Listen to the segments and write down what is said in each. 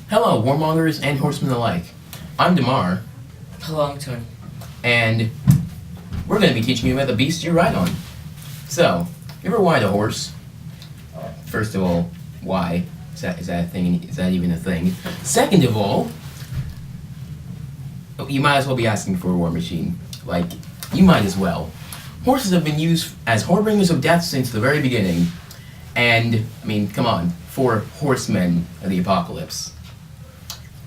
Hello, warmongers and horsemen alike. I'm Damar, Hello, I'm Tony. and we're going to be teaching you about the beast you ride on. So, you ever ride a horse? First of all, why? Is that a thing? Is that even a thing? Second of all, you might as well be asking for a war machine. Like, you might as well. Horses have been used as harbingers of death since the very beginning. And, I mean, come on, for horsemen of the apocalypse.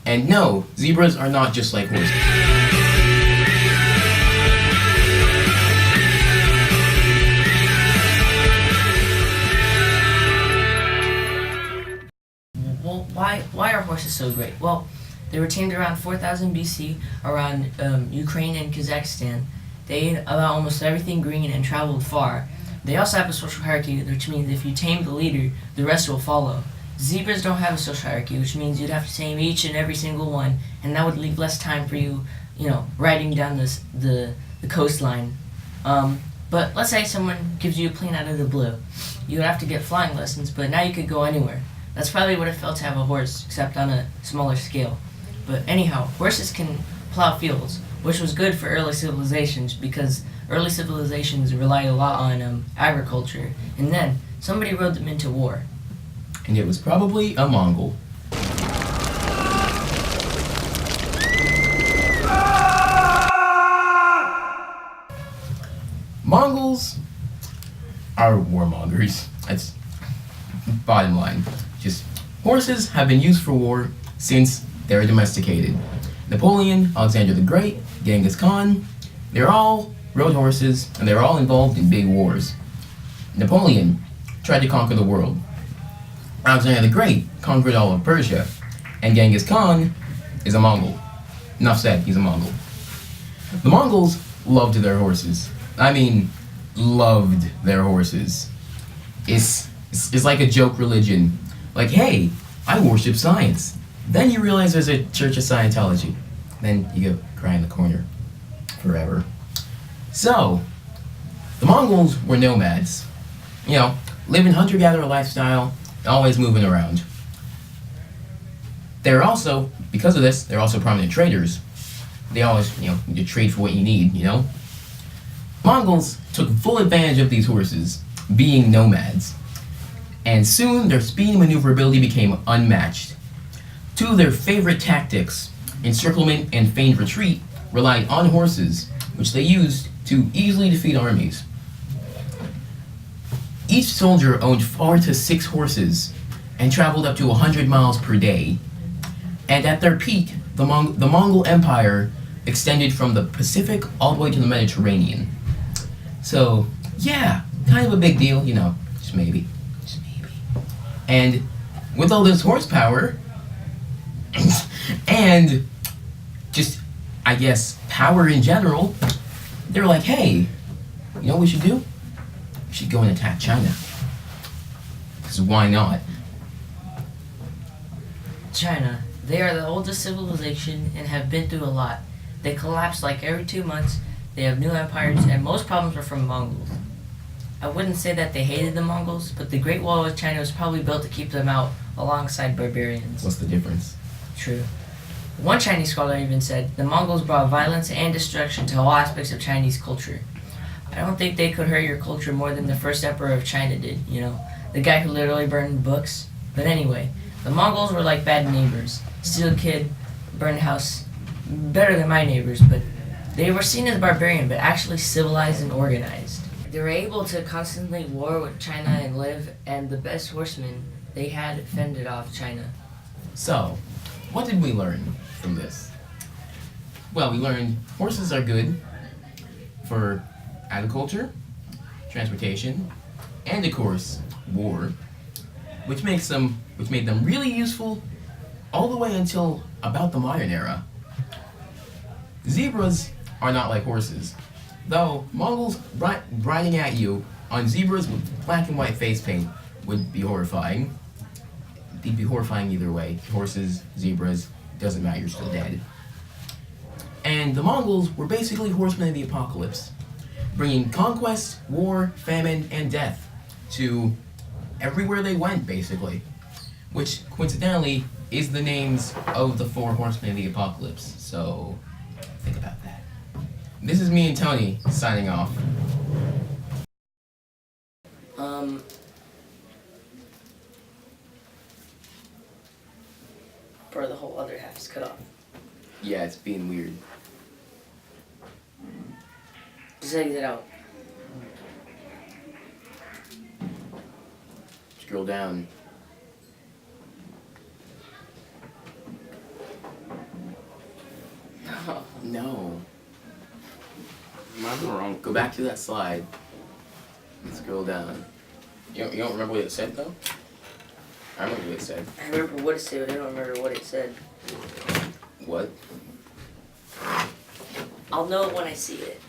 And no, zebras are not just like horses. Well, why are horses so great? Well, they were tamed around 4000 BC around Ukraine and Kazakhstan. They ate about almost everything green and traveled far. They also have a social hierarchy, which means if you tame the leader, the rest will follow. Zebras don't have a social hierarchy, which means you'd have to tame each and every single one, and that would leave less time for you, riding down the coastline. But let's say someone gives you a plane out of the blue. You would have to get flying lessons, but now you could go anywhere. That's probably what it felt to have a horse, except on a smaller scale. But anyhow, horses can plow fields, which was good for early civilizations because early civilizations relied a lot on agriculture, and then somebody rode them into war. And it was probably a Mongol. Mongols are warmongers. That's bottom line. Just horses have been used for war since they were domesticated. Napoleon, Alexander the Great, Genghis Khan, they're all rode horses and they're all involved in big wars. Napoleon tried to conquer the world. Alexander the Great conquered all of Persia, and Genghis Khan is a Mongol. Enough said, he's a Mongol. The Mongols loved their horses. I mean, loved their horses. It's like a joke religion. Like, hey, I worship science. Then you realize there's a Church of Scientology. Then you go cry in the corner forever. So, the Mongols were nomads. Living hunter-gatherer lifestyle, always moving around. They're also, because of this, they're also prominent traders. They always, you trade for what you need, Mongols took full advantage of these horses, being nomads. And soon, their speed and maneuverability became unmatched. Two of their favorite tactics, encirclement and feigned retreat, relied on horses, which they used to easily defeat armies. Each soldier owned 4 to 6 horses and traveled up to 100 miles per day. And at their peak, the Mongol Empire extended from the Pacific all the way to the Mediterranean. So, yeah, kind of a big deal, just maybe. And with all this horsepower, and just, I guess, power in general, they're like, hey, you know what we should do? We should go and attack China. Because why not? China. They are the oldest civilization and have been through a lot. They collapse like every 2 months. They have new empires, and most problems are from Mongols. I wouldn't say that they hated the Mongols, but the Great Wall of China was probably built to keep them out alongside barbarians. What's the difference? True. One Chinese scholar even said, the Mongols brought violence and destruction to all aspects of Chinese culture. I don't think they could hurt your culture more than the first emperor of China did, the guy who literally burned books. But anyway, the Mongols were like bad neighbors. Steal a kid, burn a house. Better than my neighbors, but they were seen as barbarian, but actually civilized and organized. They were able to constantly war with China and live, and the best horsemen they had fended off China. So, what did we learn from this? Well, we learned horses are good for agriculture, transportation, and of course, war, which made them really useful all the way until about the modern era. Zebras are not like horses, though Mongols riding at you on zebras with black and white face paint would be horrifying. They'd be horrifying either way. Horses, zebras, doesn't matter, you're still dead. And the Mongols were basically horsemen of the apocalypse, bringing conquest, war, famine, and death to everywhere they went, basically. Which, coincidentally, is the names of the four horsemen of the apocalypse. So think about that. This is me and Tony signing off. Bro, the whole other half is cut off. Yeah, it's being weird. Just exit out. Scroll down. No. I'm wrong. Go back to that slide. And scroll down. You don't remember what it said though? I remember what it said. I remember what it said, but I don't remember what it said. What? I'll know it when I see it.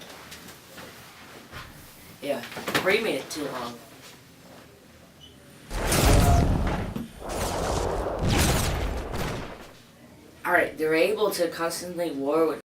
Yeah, Ray made it too long. Alright, they were able to constantly war with